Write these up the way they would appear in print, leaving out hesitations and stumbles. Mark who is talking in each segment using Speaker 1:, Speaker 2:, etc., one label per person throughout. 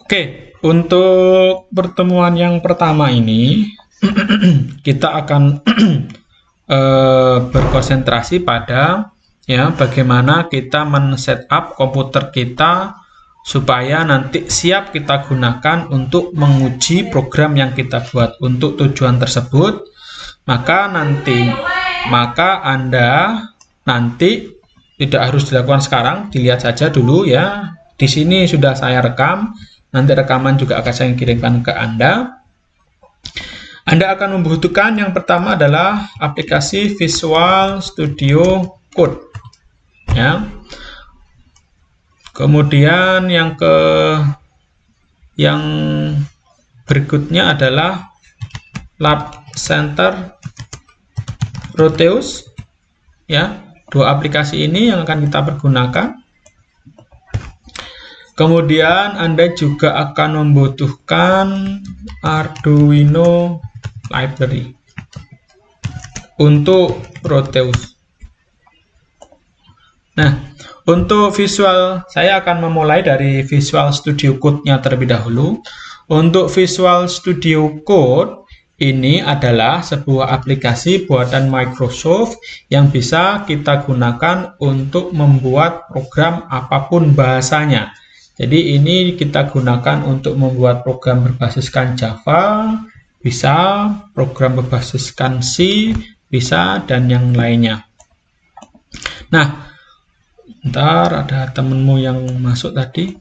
Speaker 1: Oke, untuk pertemuan yang pertama ini kita akan berkonsentrasi pada ya bagaimana kita men-setup komputer kita supaya nanti siap kita gunakan untuk menguji program yang kita buat. Untuk tujuan tersebut, maka Anda nanti tidak harus dilakukan sekarang, dilihat saja dulu ya. Di sini sudah saya rekam. Nanti rekaman juga akan saya kirimkan ke Anda. Anda akan membutuhkan yang pertama adalah aplikasi Visual Studio Code. Ya. Kemudian yang berikutnya adalah Lab Center Proteus. Ya, dua aplikasi ini yang akan kita pergunakan. Kemudian Anda juga akan membutuhkan Arduino library untuk Proteus. Nah, untuk visual, saya akan memulai dari Visual Studio Code-nya terlebih dahulu. Untuk Visual Studio Code, ini adalah sebuah aplikasi buatan Microsoft yang bisa kita gunakan untuk membuat program apapun bahasanya. Jadi ini kita gunakan untuk membuat program berbasiskan Java, bisa program berbasiskan C, bisa, dan yang lainnya. Nah, ntar ada temenmu yang masuk tadi.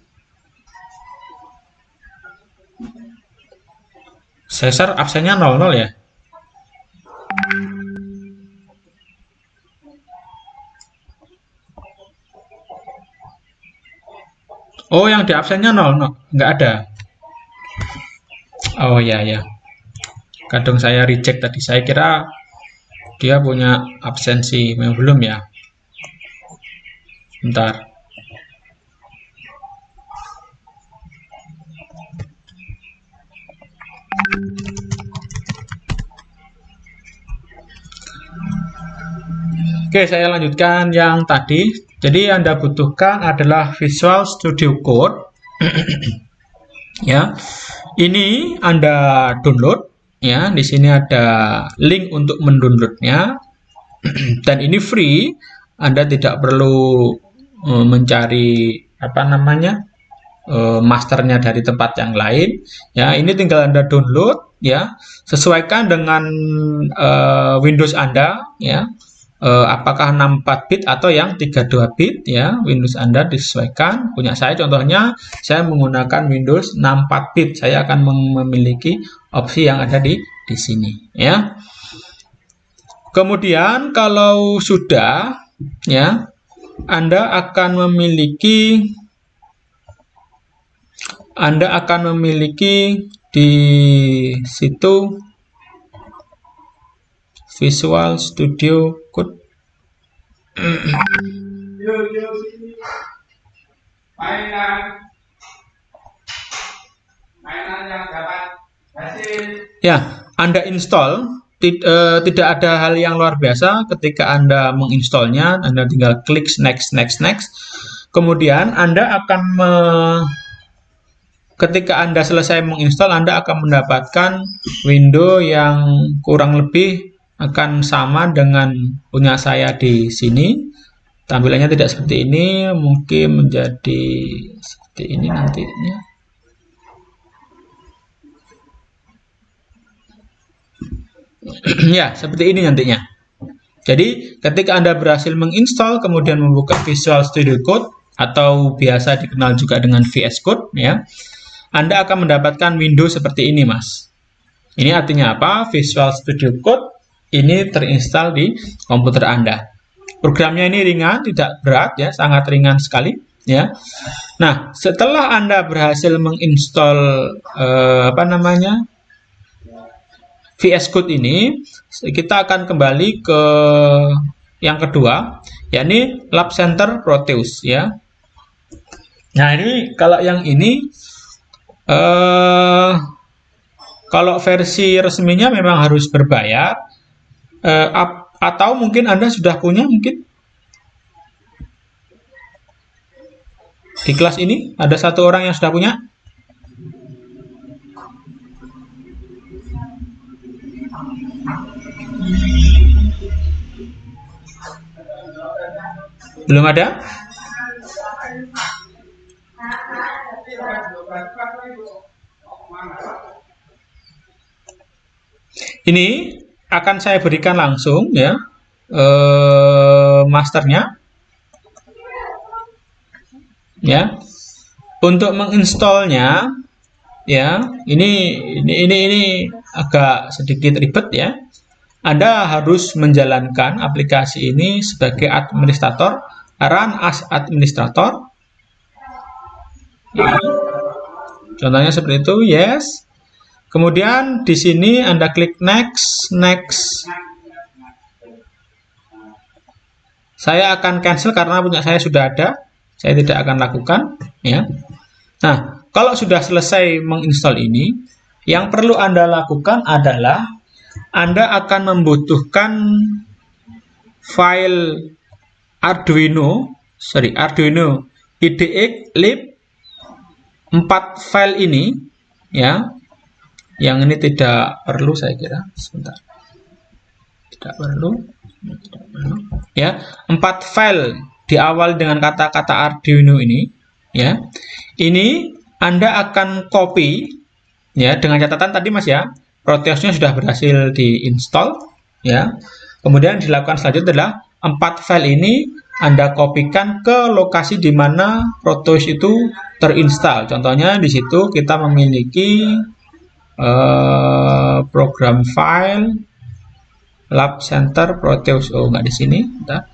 Speaker 1: Cesar absennya 00 ya? Oh, yang di absennya 00, nggak ada. Oh ya ya. Kadang saya reject tadi. Saya kira dia punya absensi, memang belum ya. Bentar. Oke, saya lanjutkan yang tadi. Jadi Anda butuhkan adalah Visual Studio Code. Ya. Ini Anda download ya. Di sini ada link untuk mendownloadnya. Dan ini free. Anda tidak perlu mencari masternya dari tempat yang lain. Ya, ini tinggal Anda download ya. Sesuaikan dengan Windows Anda ya. Apakah 64 bit atau yang 32 bit ya, Windows Anda disesuaikan. Punya saya contohnya saya menggunakan Windows 64 bit. Saya akan memiliki opsi yang ada di sini ya. Kemudian kalau sudah ya, Anda akan memiliki di situ Visual Studio Code. Ya, Anda install. Tidak ada hal yang luar biasa ketika Anda menginstalnya. Anda tinggal klik next. Kemudian Anda akan ketika Anda selesai menginstal, Anda akan mendapatkan window yang kurang lebih akan sama dengan punya saya di sini. Tampilannya tidak seperti ini, mungkin menjadi seperti ini nantinya. Ya, seperti ini nantinya. Jadi, ketika Anda berhasil menginstal, kemudian membuka Visual Studio Code, atau biasa dikenal juga dengan VS Code, ya, Anda akan mendapatkan window seperti ini, Mas. Ini artinya apa? Visual Studio Code ini terinstall di komputer Anda. Programnya ini ringan, tidak berat, ya, sangat ringan sekali, ya. Nah, setelah Anda berhasil menginstal VS Code ini, kita akan kembali ke yang kedua, yakni Lab Center Proteus, ya. Nah, ini kalau yang ini kalau versi resminya memang harus berbayar, atau mungkin Anda sudah punya, mungkin di kelas ini ada satu orang yang sudah punya. Belum ada? Ini akan saya berikan langsung ya masternya ya. Untuk menginstalnya ya, ini agak sedikit ribet ya. Anda harus menjalankan aplikasi ini sebagai administrator, run as administrator. Ya. Contohnya seperti itu, yes. Kemudian di sini Anda klik next, next. Saya akan cancel karena punya saya sudah ada. Saya tidak akan lakukan, ya. Nah, kalau sudah selesai menginstal ini, yang perlu Anda lakukan adalah Anda akan membutuhkan file Arduino IDE lib 4 file ini, ya. Yang ini tidak perlu saya kira, sebentar. Tidak perlu. Ya, 4 file diawali dengan kata-kata Arduino ini, ya. Ini Anda akan copy ya, dengan catatan tadi Mas ya, Proteusnya sudah berhasil diinstal ya. Kemudian dilakukan selanjutnya adalah 4 file ini Anda kopikan ke lokasi di mana Proteus itu terinstall. Contohnya di situ kita memiliki program file Lab Center Proteus. Oh, nggak di sini. Bentar.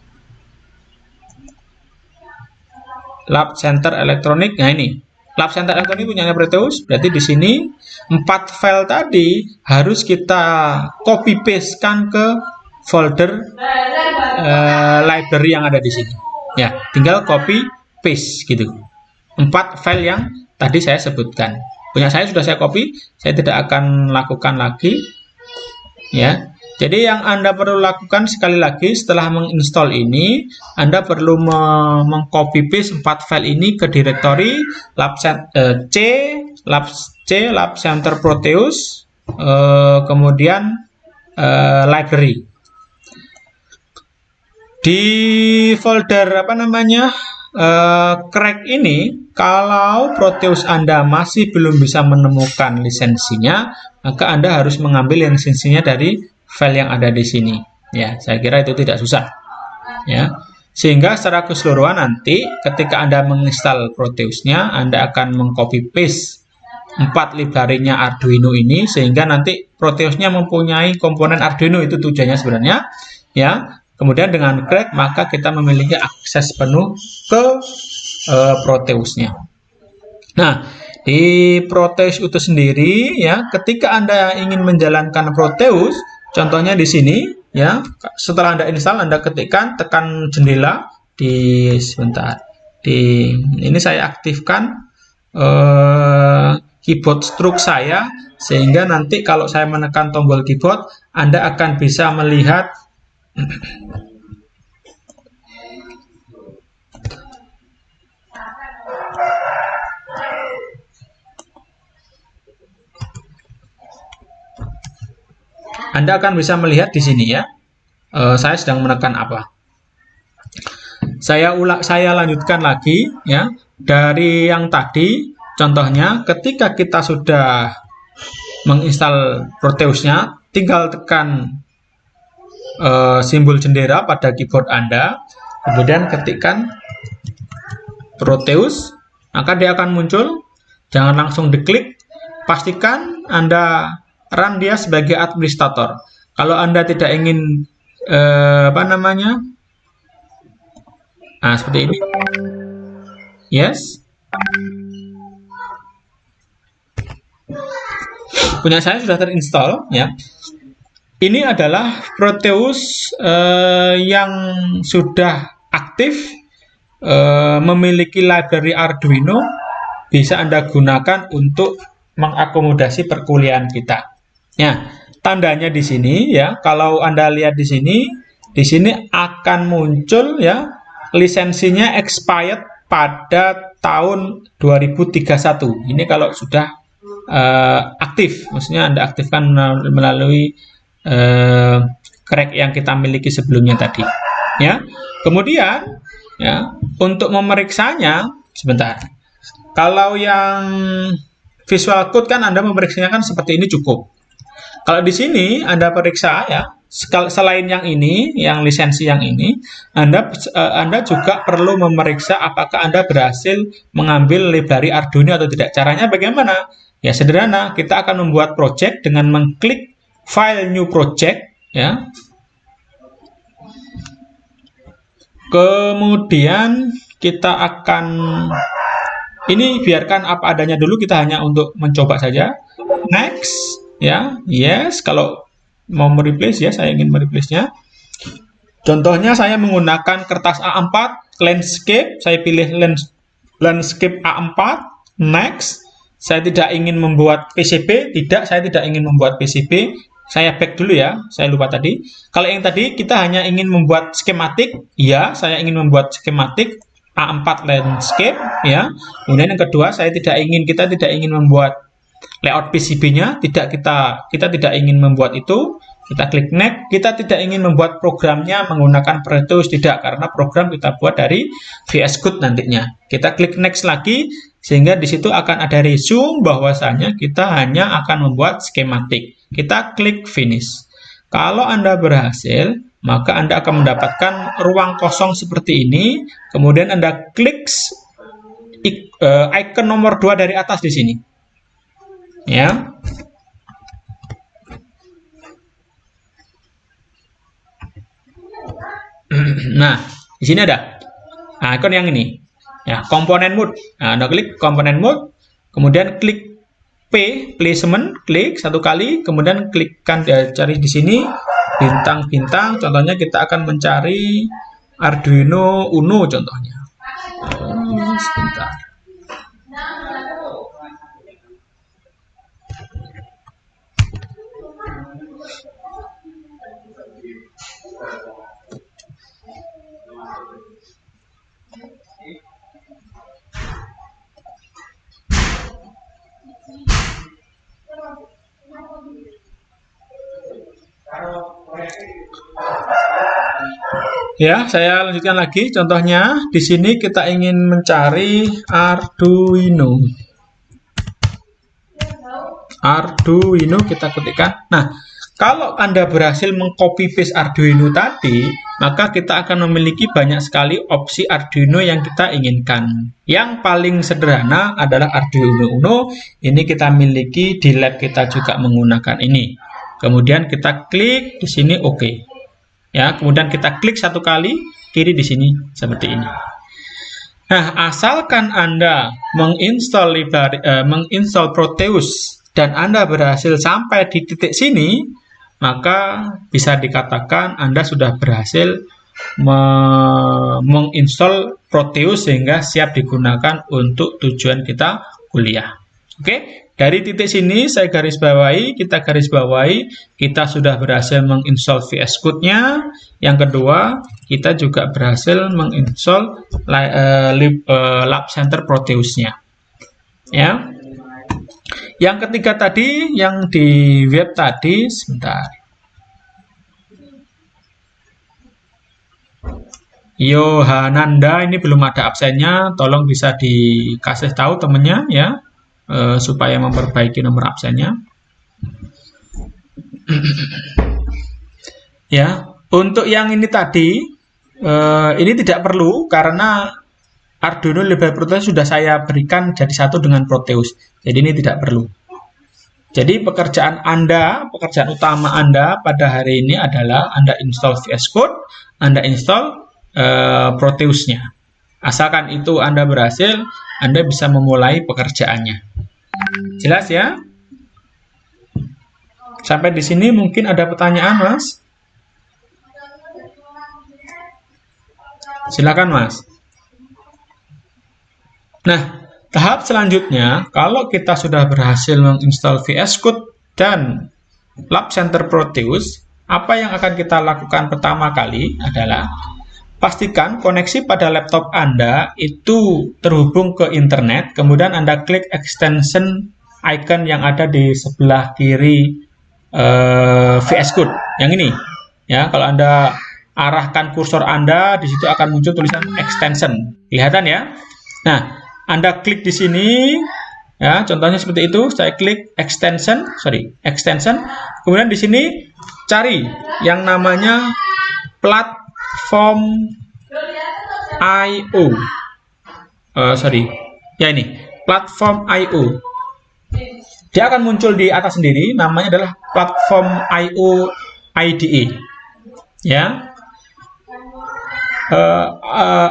Speaker 1: Lab Center Elektronik. Nah, ini Lab Center Elektronik punyanya Proteus. Berarti di sini 4 file tadi harus kita copy paste kan ke folder library yang ada di sini. Ya, tinggal copy paste gitu. 4 file yang tadi saya sebutkan. Punya saya sudah saya copy, saya tidak akan lakukan lagi. Ya. Jadi yang Anda perlu lakukan sekali lagi setelah menginstal ini, Anda perlu mengcopy paste 4 file ini ke direktori lab center Proteus, kemudian library. Di folder crack ini, kalau Proteus Anda masih belum bisa menemukan lisensinya, maka Anda harus mengambil lisensinya dari file yang ada di sini. Ya, saya kira itu tidak susah. Ya, sehingga secara keseluruhan nanti ketika Anda menginstal Proteusnya, Anda akan mengcopy paste 4 library-nya Arduino ini, sehingga nanti Proteusnya mempunyai komponen Arduino, itu tujuannya sebenarnya. Ya, kemudian dengan crack maka kita memiliki akses penuh ke Proteusnya. Nah, di Proteus itu sendiri ya, ketika Anda ingin menjalankan Proteus, contohnya di sini ya, setelah Anda install Anda tekan jendela di ini saya aktifkan keyboard stroke saya, sehingga nanti kalau saya menekan tombol keyboard Anda akan bisa melihat di sini ya, saya sedang menekan apa. Saya lanjutkan lagi ya, dari yang tadi. Contohnya ketika kita sudah menginstal Proteusnya, tinggal tekan simbol jendela pada keyboard Anda, kemudian ketikkan Proteus, maka dia akan muncul. Jangan langsung diklik, pastikan Anda run dia sebagai administrator. Kalau Anda tidak ingin seperti ini, yes. Punya saya sudah terinstall ya. Ini adalah Proteus yang sudah aktif, memiliki library Arduino, bisa Anda gunakan untuk mengakomodasi perkuliahan kita. Ya, tandanya di sini ya, kalau Anda lihat di sini akan muncul ya, lisensinya expired pada tahun 2031. Ini kalau sudah aktif, maksudnya Anda aktifkan melalui crack yang kita miliki sebelumnya tadi. Ya, kemudian ya untuk memeriksanya sebentar. Kalau yang Visual Code kan Anda memeriksanya kan seperti ini cukup. Kalau di sini Anda periksa ya, selain yang ini, yang lisensi yang ini, Anda juga perlu memeriksa apakah Anda berhasil mengambil library Arduino atau tidak. Caranya bagaimana? Ya sederhana, kita akan membuat project dengan mengklik file new project ya. Kemudian kita akan ini biarkan apa adanya dulu, kita hanya untuk mencoba saja. Next, ya, yes. Kalau mau mereplace ya, saya ingin mereplace-nya. Contohnya saya menggunakan kertas A4 landscape, saya pilih landscape A4. Next, saya tidak ingin membuat PCB, saya tidak ingin membuat PCB. Saya back dulu ya, saya lupa tadi. Kalau yang tadi kita hanya ingin membuat skematik, ya, saya ingin membuat skematik A4 landscape ya. Kemudian yang kedua, kita tidak ingin membuat layout PCB-nya, kita tidak ingin membuat itu. Kita klik next. Kita tidak ingin membuat programnya menggunakan Proteus, tidak, karena program kita buat dari VS Code nantinya. Kita klik next lagi sehingga di situ akan ada resume bahwasanya kita hanya akan membuat skematik. Kita klik finish. Kalau Anda berhasil, maka Anda akan mendapatkan ruang kosong seperti ini. Kemudian Anda klik icon nomor 2 dari atas di sini. Ya. Nah, di sini ada icon yang ini. Ya, komponen mode. Nah, Anda klik komponen mode, kemudian klik placement, klik satu kali, kemudian klikkan cari di sini bintang-bintang. Contohnya kita akan mencari Arduino Uno contohnya. Sebentar. Ya, saya lanjutkan lagi. Contohnya, di sini kita ingin mencari Arduino. Arduino kita ketikkan. Nah, kalau Anda berhasil mengcopy paste Arduino tadi, maka kita akan memiliki banyak sekali opsi Arduino yang kita inginkan. Yang paling sederhana adalah Arduino Uno. Ini kita miliki di lab kita juga menggunakan ini. Kemudian kita klik di sini OK. Ya, kemudian kita klik satu kali kiri di sini seperti ini. Nah, asalkan Anda menginstall Proteus dan Anda berhasil sampai di titik sini, maka bisa dikatakan Anda sudah berhasil menginstall Proteus sehingga siap digunakan untuk tujuan kita kuliah. Oke, dari titik sini saya kita garis bawahi, kita sudah berhasil menginstall VS Code-nya. Yang kedua, kita juga berhasil menginstall Lab Center Proteus-nya. Ya. Yang ketiga tadi, yang di web tadi, sebentar. Yohananda, ini belum ada absennya, tolong bisa dikasih tahu temennya ya. Supaya memperbaiki nomor absennya. Ya, untuk yang ini tadi, ini tidak perlu karena Arduino Library Proteus sudah saya berikan jadi satu dengan Proteus. Jadi ini tidak perlu. Jadi pekerjaan utama Anda pada hari ini adalah Anda install VS Code, Anda install Proteus-nya. Asalkan itu Anda berhasil, Anda bisa memulai pekerjaannya. Jelas ya? Sampai di sini mungkin ada pertanyaan, Mas? Silakan, Mas. Nah, tahap selanjutnya, kalau kita sudah berhasil menginstal VS Code dan Lab Center Proteus, apa yang akan kita lakukan pertama kali adalah pastikan koneksi pada laptop Anda itu terhubung ke internet, kemudian Anda klik extension icon yang ada di sebelah kiri VS Code, yang ini. Ya, kalau Anda arahkan kursor Anda, di situ akan muncul tulisan extension. Kelihatan ya? Nah, Anda klik di sini, ya, contohnya seperti itu. Saya klik extension. Kemudian di sini cari yang namanya platform IO. Ya ini, platform IO. Dia akan muncul di atas sendiri, namanya adalah platform IO IDE. Ya.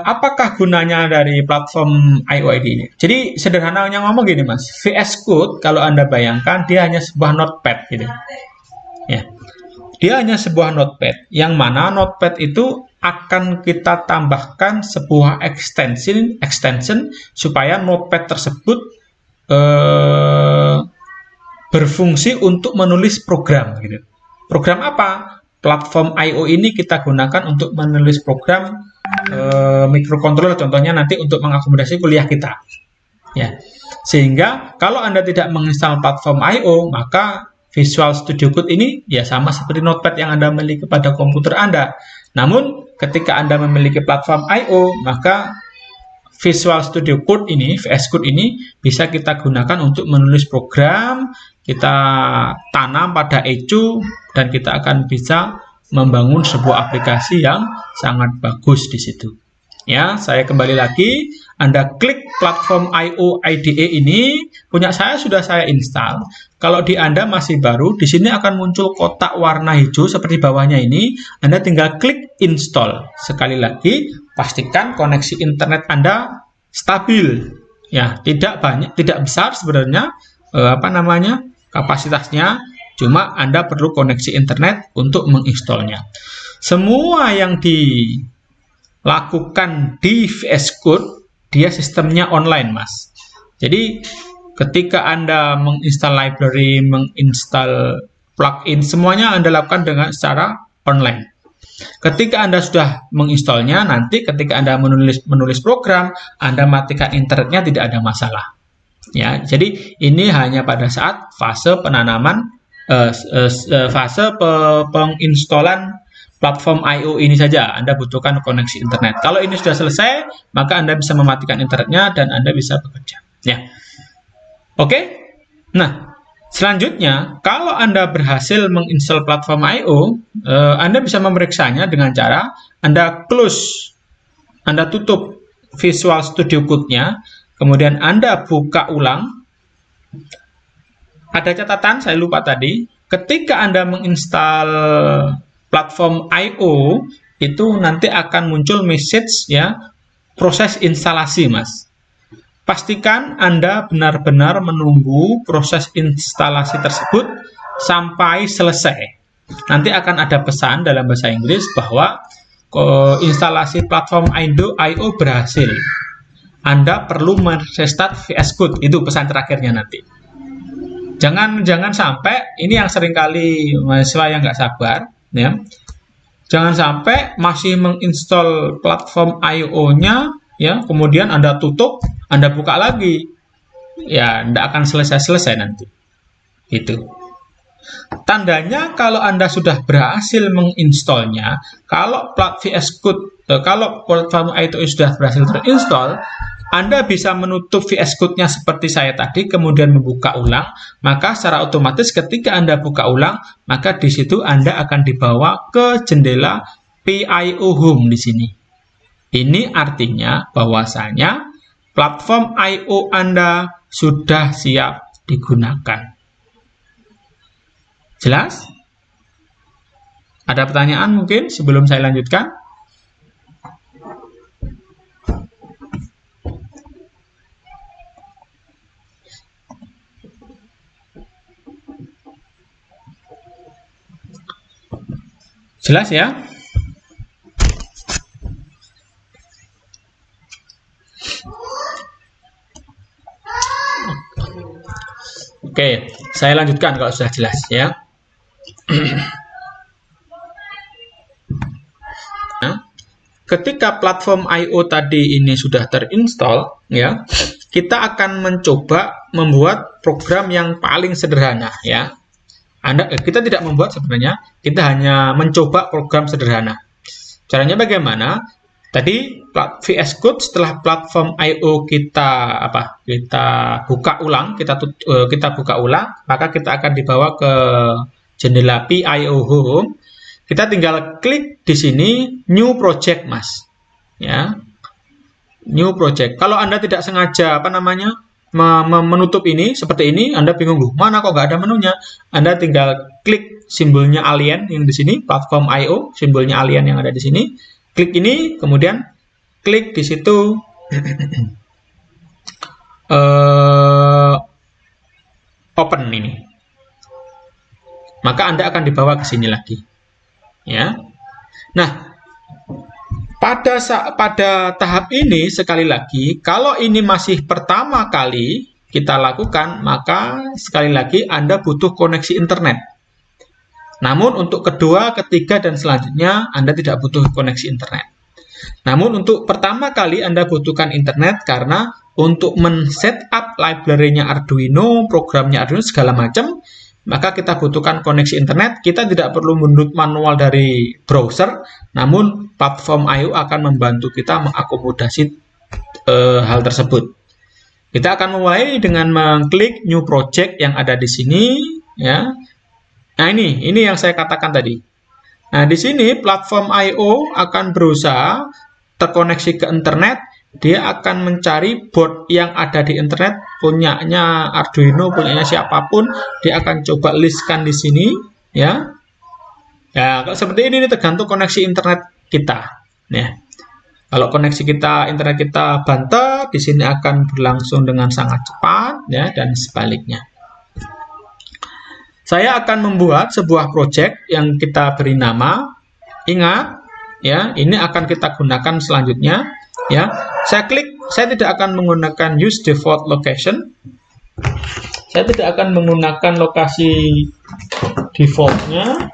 Speaker 1: Apakah gunanya dari platform IO IDE ini? Jadi sederhananya ngomong gini Mas, VS Code kalau Anda bayangkan dia hanya sebuah notepad gitu. Ya. Dia hanya sebuah notepad, yang mana notepad itu akan kita tambahkan sebuah extension supaya notepad tersebut berfungsi untuk menulis program gitu. Program apa? Platform IO ini kita gunakan untuk menulis program microcontroller, contohnya nanti untuk mengakomodasi kuliah kita. Ya. Sehingga kalau Anda tidak menginstal platform IO, maka Visual Studio Code ini ya sama seperti notepad yang Anda miliki pada komputer Anda. Namun ketika Anda memiliki platform IO, maka Visual Studio Code ini, VS Code ini bisa kita gunakan untuk menulis program, kita tanam pada ECU, dan kita akan bisa membangun sebuah aplikasi yang sangat bagus di situ. Ya, saya kembali lagi, Anda klik platform IO IDE ini, punya saya sudah saya install. Kalau di Anda masih baru, di sini akan muncul kotak warna hijau seperti bawahnya ini, Anda tinggal klik install. Sekali lagi, pastikan koneksi internet Anda stabil. Ya, tidak besar sebenarnya kapasitasnya, cuma Anda perlu koneksi internet untuk menginstalnya. Semua yang dilakukan di VS Code, dia sistemnya online, Mas. Jadi, ketika Anda menginstal library, menginstal plugin, semuanya Anda lakukan dengan secara online. Ketika Anda sudah menginstalnya, nanti ketika Anda menulis program, Anda matikan internetnya, tidak ada masalah. Ya, jadi ini hanya pada saat fase penanaman, penginstalan platform IO ini saja Anda butuhkan koneksi internet. Kalau ini sudah selesai, maka Anda bisa mematikan internetnya dan Anda bisa bekerja. Ya, oke. Nah, selanjutnya, kalau Anda berhasil menginstal platform IO, Anda bisa memeriksanya dengan cara Anda tutup Visual Studio Code-nya, kemudian Anda buka ulang. Ada catatan, saya lupa tadi, ketika Anda menginstal platform IO, itu nanti akan muncul message ya, proses instalasi, Mas. Pastikan Anda benar-benar menunggu proses instalasi tersebut sampai selesai. Nanti akan ada pesan dalam bahasa Inggris bahwa instalasi platform IO berhasil. Anda perlu merestart VS Code. Itu pesan terakhirnya nanti. Jangan sampai, ini yang seringkali mahasiswa yang nggak sabar, ya. Jangan sampai masih menginstal platform IO-nya, ya, kemudian Anda tutup, Anda buka lagi, ya, tidak akan selesai nanti. Itu. Tandanya kalau Anda sudah berhasil menginstalnya, kalau VS Code, kalau platform IO sudah berhasil terinstall, Anda bisa menutup VS Code-nya seperti saya tadi, kemudian membuka ulang, maka secara otomatis ketika Anda buka ulang, maka di situ Anda akan dibawa ke jendela PIO Home di sini. Ini artinya bahwasanya platform IO Anda sudah siap digunakan. Jelas? Ada pertanyaan mungkin sebelum saya lanjutkan? Jelas ya? Oke, saya lanjutkan kalau sudah jelas ya. Nah, ketika platform IO tadi ini sudah terinstall, ya, kita akan mencoba membuat program yang paling sederhana, ya. Kita tidak membuat sebenarnya, kita hanya mencoba program sederhana. Caranya bagaimana? Tadi VS Code setelah platform I/O kita buka ulang, kita buka ulang, maka kita akan dibawa ke jendela PIO Home. Kita tinggal klik di sini New Project, Mas. Ya. New Project. Kalau Anda tidak sengaja menutup ini seperti ini, Anda bingung, mana kok nggak ada menunya? Anda tinggal klik simbolnya alien yang di sini, platform I/O, simbolnya alien yang ada di sini. Klik ini, kemudian klik di situ open ini. Maka Anda akan dibawa ke sini lagi. Ya. Nah, pada tahap ini sekali lagi, kalau ini masih pertama kali kita lakukan, maka sekali lagi Anda butuh koneksi internet. Namun untuk kedua, ketiga, dan selanjutnya Anda tidak butuh koneksi internet. Namun untuk pertama kali Anda butuhkan internet karena untuk men-setup library-nya Arduino, programnya Arduino, segala macam, maka kita butuhkan koneksi internet. Kita tidak perlu mendownload manual dari browser, namun platform I/O akan membantu kita mengakomodasi hal tersebut. Kita akan memulai dengan mengklik New Project yang ada di sini, ya. Nah, ini yang saya katakan tadi. Nah, di sini platform I/O akan berusaha terkoneksi ke internet. Dia akan mencari board yang ada di internet, punyanya Arduino, punyanya siapapun. Dia akan coba listkan di sini, ya. Ya, kalau seperti ini tergantung koneksi internet kita. Ya. Kalau koneksi internet kita banter, di sini akan berlangsung dengan sangat cepat, ya, dan sebaliknya. Saya akan membuat sebuah project yang kita beri nama. Ingat, ya, ini akan kita gunakan selanjutnya. Ya, saya tidak akan menggunakan use default location. Saya tidak akan menggunakan lokasi defaultnya.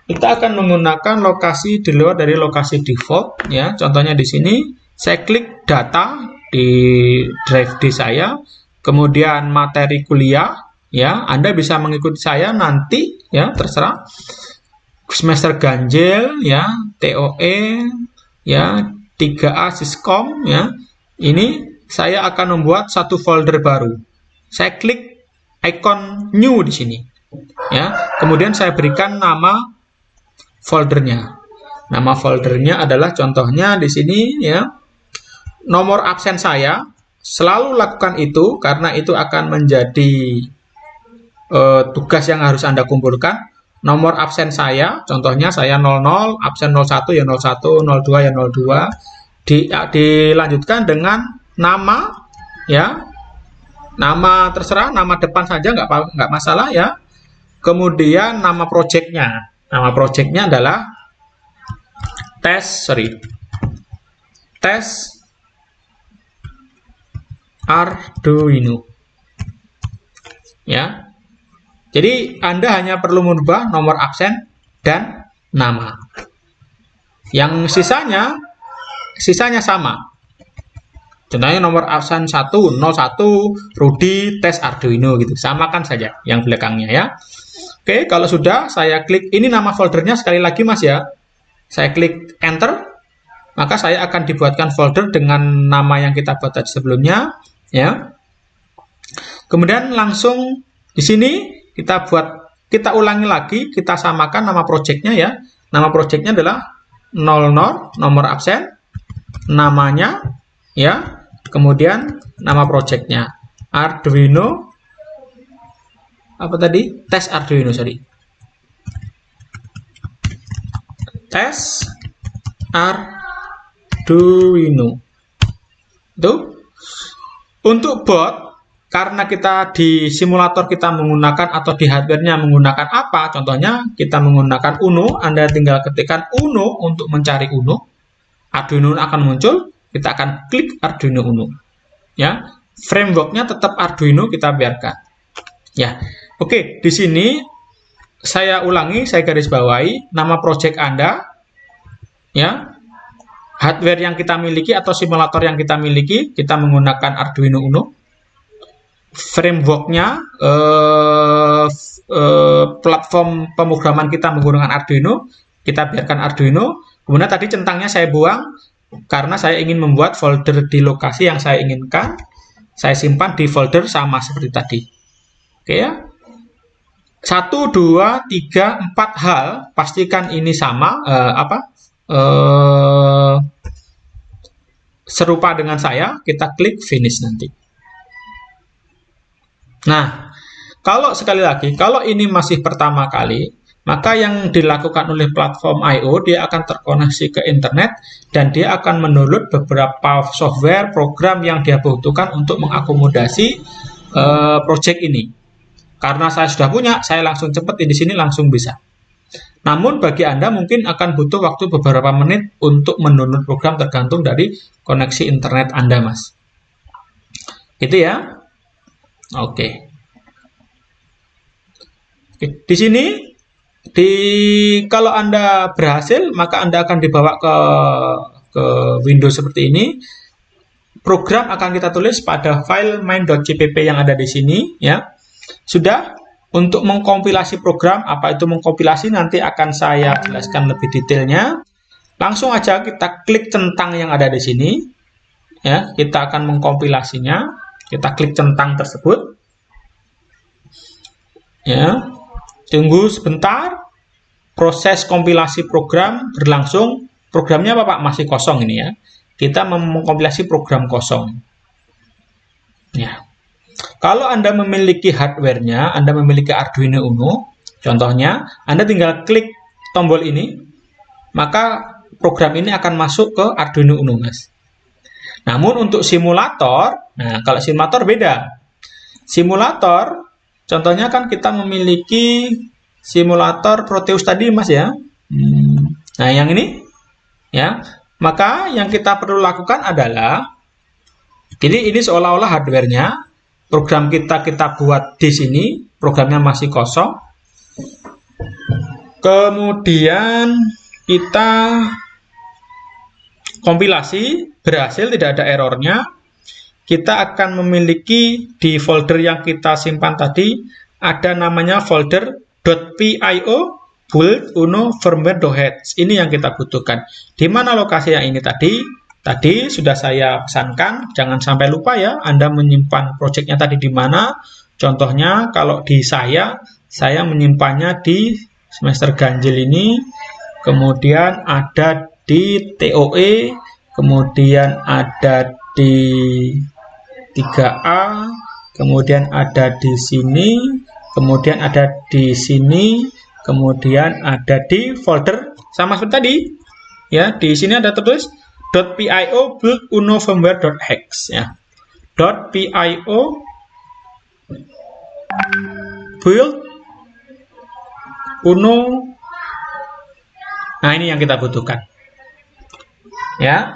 Speaker 1: Kita akan menggunakan lokasi di luar dari lokasi default. Ya, contohnya di sini saya klik data di drive D saya, kemudian materi kuliah. Ya, Anda bisa mengikuti saya nanti. Ya, terserah. Semester ganjil. Ya, TOE. Ya. 3A Siskom, ya. Ini saya akan membuat satu folder baru. Saya klik icon new di sini. Ya. Kemudian saya berikan nama foldernya. Nama foldernya adalah contohnya di sini, ya. Nomor absen saya, selalu lakukan itu karena itu akan menjadi tugas yang harus Anda kumpulkan. Nomor absen saya, contohnya saya 00, absen 01 ya 01, 02 ya 02. Dilanjutkan dengan nama, ya. Nama terserah, nama depan saja nggak masalah, ya. Kemudian nama projectnya. Nama projectnya adalah tes Arduino. Ya. Jadi, Anda hanya perlu merubah nomor absen dan nama. Yang sisanya sama. Contohnya nomor absen 101, Rudi, tes Arduino gitu. Samakan saja yang belakangnya, ya. Oke, kalau sudah, saya klik, ini nama foldernya sekali lagi, Mas, ya. Saya klik Enter, maka saya akan dibuatkan folder dengan nama yang kita buat tadi sebelumnya, ya. Kemudian langsung di sini kita ulangi lagi, kita samakan nama projectnya, ya. Nama projectnya adalah 00, nomor absen, namanya, ya. Kemudian nama projectnya Arduino, apa tadi? Tes Arduino, Tes Arduino. Itu untuk board. Karena kita di simulator kita menggunakan atau di hardware-nya menggunakan apa? Contohnya kita menggunakan Uno, Anda tinggal ketikkan Uno untuk mencari Uno. Arduino akan muncul, kita akan klik Arduino Uno. Ya, framework-nya tetap Arduino kita biarkan. Ya. Oke, di sini saya ulangi, saya garis bawahi nama project Anda. Ya. Hardware yang kita miliki atau simulator yang kita miliki, kita menggunakan Arduino Uno. frameworknya, platform pemrograman kita menggunakan Arduino, kita biarkan Arduino. Kemudian tadi centangnya saya buang karena saya ingin membuat folder di lokasi yang saya inginkan. Saya simpan di folder sama seperti tadi. Oke ya. 1, 2, 3, 4 hal, pastikan ini sama, serupa dengan saya, kita klik finish nanti. Nah, kalau sekali lagi, kalau ini masih pertama kali, maka yang dilakukan oleh platform I/O, dia akan terkoneksi ke internet dan dia akan mendownload beberapa software, program yang dia butuhkan untuk mengakomodasi project ini. Karena saya sudah punya, saya langsung cepat di sini langsung bisa. Namun bagi Anda mungkin akan butuh waktu beberapa menit untuk mendownload program tergantung dari koneksi internet Anda, Mas. Gitu ya. Oke. Di sini kalau Anda berhasil, maka Anda akan dibawa ke Windows seperti ini. Program akan kita tulis pada file main.cpp yang ada di sini ya. Sudah. Untuk mengkompilasi program, apa itu mengkompilasi nanti akan saya jelaskan lebih detailnya. Langsung aja kita klik centang yang ada di sini. Ya, kita akan mengkompilasinya. Kita klik centang tersebut. Ya. Tunggu sebentar. Proses kompilasi program berlangsung. Programnya apa Pak? Masih kosong ini ya. Kita mengkompilasi program kosong. Ya. Kalau Anda memiliki hardware-nya, Anda memiliki Arduino Uno, contohnya, Anda tinggal klik tombol ini, maka program ini akan masuk ke Arduino Uno, Mas. Namun untuk simulator, nah kalau simulator beda. Simulator, contohnya kan kita memiliki simulator Proteus tadi, Mas ya. Nah, yang ini, ya. Maka yang kita perlu lakukan adalah, jadi ini seolah-olah hardware-nya, program kita buat di sini, programnya masih kosong. Kemudian kita kompilasi, berhasil, tidak ada errornya. Kita akan memiliki di folder yang kita simpan tadi, ada namanya folder .pio build uno firmware.h. Ini yang kita butuhkan. Di mana lokasi yang ini tadi? Tadi sudah saya pesankan, jangan sampai lupa ya, Anda menyimpan projectnya tadi di mana. Contohnya, kalau di saya menyimpannya di semester ganjil ini, kemudian ada di TOE, kemudian ada di 3A, kemudian ada di sini, kemudian ada di sini, kemudian ada di folder sama seperti tadi. Ya, di sini ada tertulis .pio build uno firmware.h ya. .pio build uno. Nah, ini yang kita butuhkan. Ya.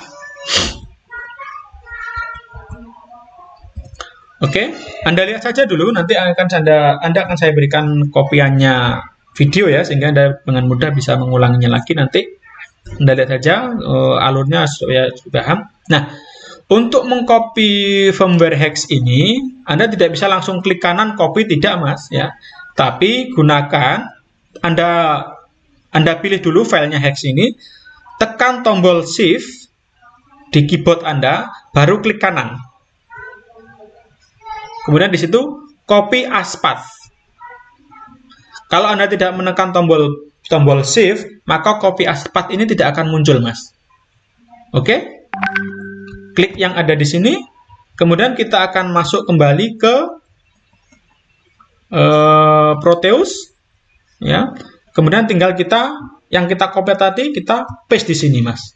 Speaker 1: Oke, Anda lihat saja dulu, nanti Anda akan saya berikan kopiannya video ya, sehingga Anda dengan mudah bisa mengulanginya lagi nanti. Anda lihat saja alurnya supaya paham. Nah, untuk mengcopy firmware hex ini, Anda tidak bisa langsung klik kanan copy, tidak Mas ya. Tapi gunakan Anda pilih dulu filenya hex ini, tekan tombol shift di keyboard Anda, baru klik kanan. Kemudian di situ copy as path. Kalau Anda tidak menekan tombol shift, maka copy as path ini tidak akan muncul, Mas. Oke? Klik yang ada di sini, kemudian kita akan masuk kembali ke Proteus, ya. Kemudian tinggal yang kita copy tadi, kita paste di sini, Mas.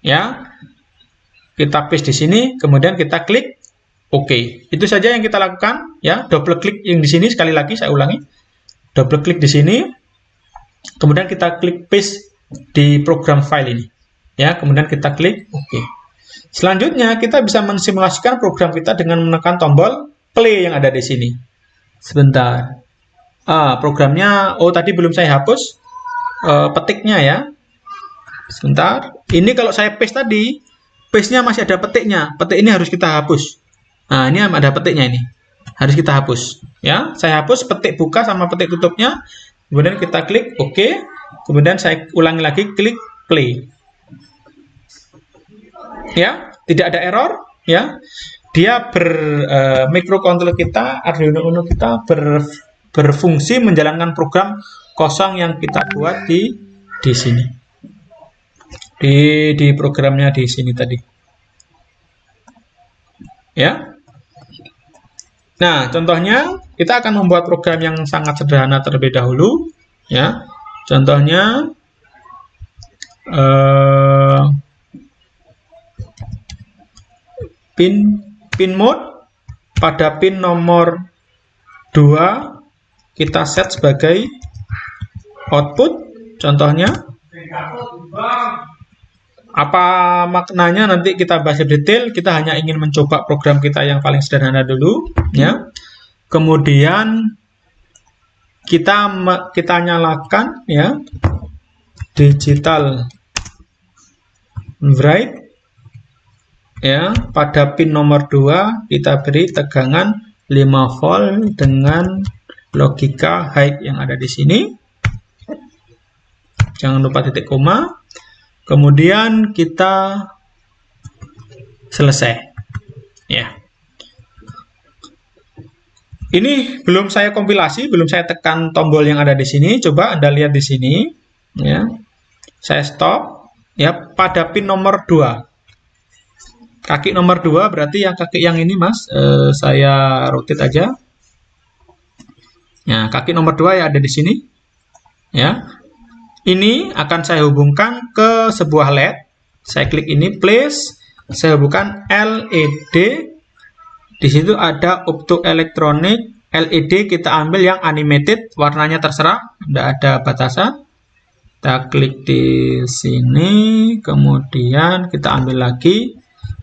Speaker 1: Ya. Kita paste di sini, kemudian kita klik OK. Itu saja yang kita lakukan, ya. Double klik yang di sini, sekali lagi saya ulangi. Double klik di sini, kemudian kita klik paste di program file ini. Ya, kemudian kita klik OK. Selanjutnya, kita bisa mensimulasikan program kita dengan menekan tombol play yang ada di sini. Sebentar. Programnya, tadi belum saya hapus petiknya ya. Sebentar. Ini kalau saya paste tadi, paste-nya masih ada petiknya. Petik ini harus kita hapus. Nah, ini ada petiknya ini. Harus kita hapus. Ya, saya hapus petik buka sama petik tutupnya. Kemudian kita klik OK. Kemudian saya ulangi lagi, klik play. Ya, tidak ada error. Ya, dia microcontroller kita, Arduino Uno kita berfungsi menjalankan program kosong yang kita buat di sini. Di programnya di sini tadi. Ya. Nah, contohnya kita akan membuat program yang sangat sederhana terlebih dahulu, ya. Contohnya pin mode pada pin nomor 2 kita set sebagai output. Contohnya apa maknanya nanti kita bahas detail, kita hanya ingin mencoba program kita yang paling sederhana dulu, ya. Kemudian kita nyalakan, ya, digital write, ya, pada pin nomor 2 kita beri tegangan 5 volt dengan logika high yang ada di sini. Jangan lupa titik koma. Kemudian kita selesai. Ya. Ini belum saya kompilasi, belum saya tekan tombol yang ada di sini. Coba Anda lihat di sini, ya. Saya stop, ya, pada pin nomor 2. Kaki nomor 2 berarti yang kaki yang ini, Mas. Saya rotate aja. Ya, kaki nomor 2 yang ada di sini. Ya. Ini akan saya hubungkan ke sebuah LED. Saya klik ini, place. Saya hubungkan LED. Di situ ada optoelektronik. LED kita ambil yang animated. Warnanya terserah. Tidak ada batasan. Kita klik di sini. Kemudian kita ambil lagi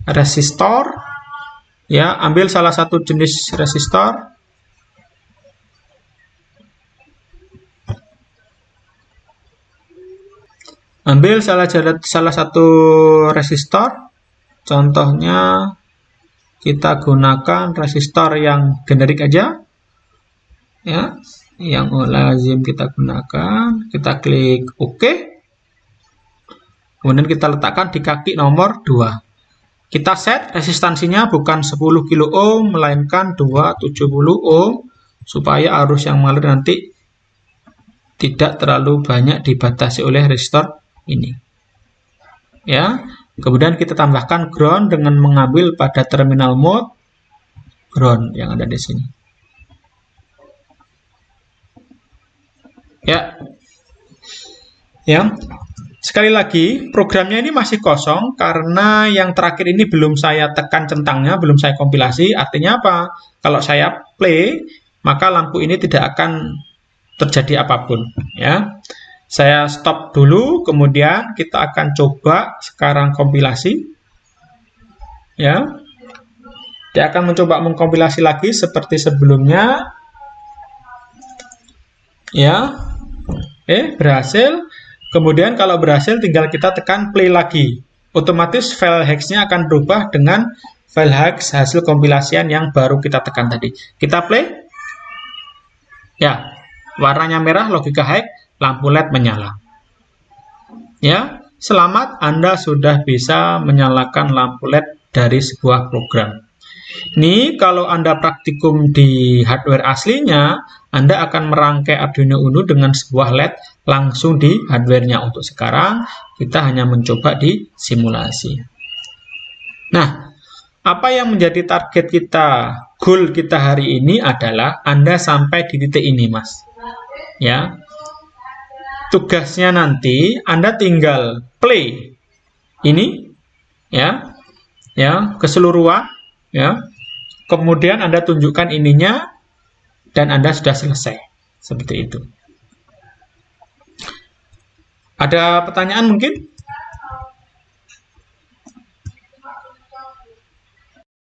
Speaker 1: resistor. Ya, ambil salah satu jenis resistor. Ambil salah satu resistor, contohnya kita gunakan resistor yang generik aja, ya, yang lazim kita gunakan. Kita klik OK, kemudian kita letakkan di kaki nomor 2. Kita set resistansinya bukan 10 kilo ohm, melainkan 270 ohm, supaya arus yang mengalir nanti tidak terlalu banyak dibatasi oleh resistor ini, ya. Kemudian kita tambahkan ground dengan mengambil pada terminal mode ground yang ada di sini, ya. Sekali lagi, programnya ini masih kosong karena yang terakhir ini belum saya tekan centangnya, belum saya kompilasi. Artinya apa? Kalau saya play, maka lampu ini tidak akan terjadi apapun, ya. Saya stop dulu, kemudian kita akan coba sekarang kompilasi. Ya. Dia akan mencoba mengkompilasi lagi seperti sebelumnya. Ya. Berhasil. Kemudian kalau berhasil tinggal kita tekan play lagi. Otomatis file hexnya akan berubah dengan file hex hasil kompilasian yang baru kita tekan tadi. Kita play. Ya. Warnanya merah, logika hex. Lampu LED menyala. Ya, selamat, Anda sudah bisa menyalakan lampu LED dari sebuah program. Ini kalau Anda praktikum di hardware aslinya, Anda akan merangkai Arduino Uno dengan sebuah LED langsung di hardware-nya. Untuk sekarang, kita hanya mencoba di simulasi. Nah, apa yang menjadi target kita, goal kita hari ini adalah Anda sampai di titik ini, Mas. Ya. Tugasnya nanti Anda tinggal play ini, ya, keseluruhan, ya. Kemudian Anda tunjukkan ininya dan Anda sudah selesai. Seperti itu. Ada pertanyaan mungkin?